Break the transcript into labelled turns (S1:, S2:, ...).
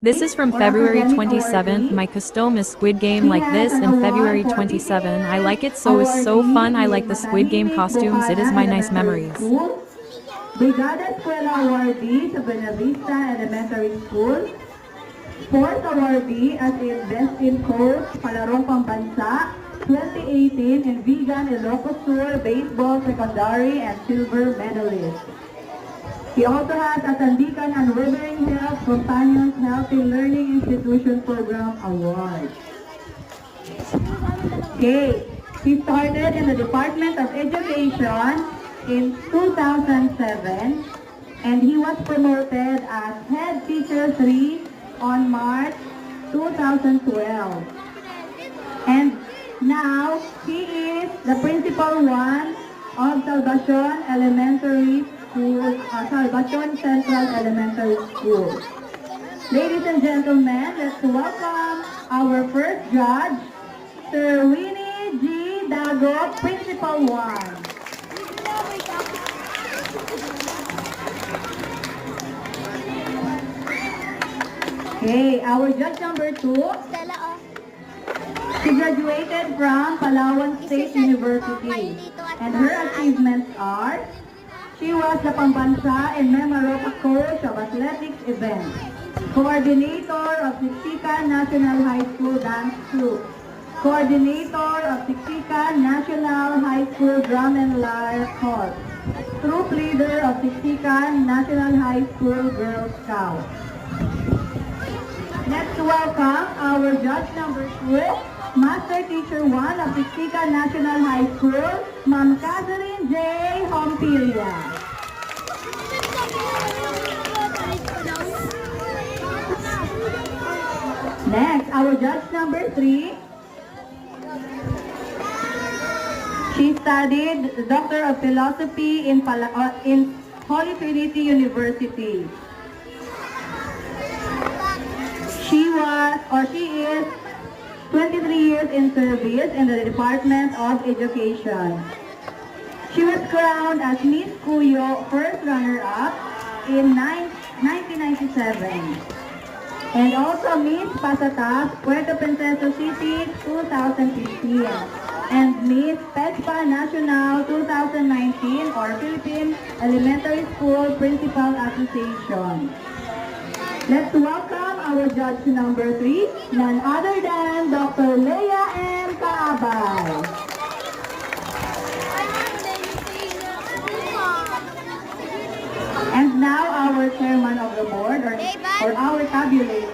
S1: This is from February 27th. My custom is Squid Game like this and February 27. I like it so it's so fun. I like the Squid Game costumes. It is my nice memories.
S2: Brigada Eskwela awardee sa Buenavista Elementary School. Sports awardee as a Best in Coach Palarong Pambansa 2018 in Vegan Ilocos Sur Baseball Secondary and Silver Medalist. He also has a Sandikan Unwavering Health Companions Healthy Learning Institution Program Award. Okay, he started in the Department of Education in 2007 and he was promoted as Head Teacher 3 on March 2012. And now he is the Principal 1 of Salvacion Elementary School, Salvacion Central Elementary School. Ladies and gentlemen, let's welcome our first judge, Sir Winnie G. Dago, Principal 1. Okay, our judge number 2, she graduated from Palawan State University, and her achievements are, she was the Pambansa and Memarota coach of athletics events, coordinator of Siksikan National High School Dance Troupe, coordinator of Siksikan National High School Drum and Lyre Corps, troop leader of Siksikan National High School Girl Scouts. Let's welcome our judge number 2, Master Teacher 1 of Siksikan National High School, Ma'am Catherine J. Hompilia. Next, our judge number 3, she studied Doctor of Philosophy in Holy Trinity University. She is 23 years in service in the Department of Education. She was crowned as Miss Cuyo first runner-up in 1997. And also Miss Pasatas, Puerto Princesa City 2015. And Miss PESPA National 2019 or Philippine Elementary School Principal Association. Let's welcome our judge number 3, none other than Dr. Leia M. Kaabay. And now our chairman of the board or our tabulator.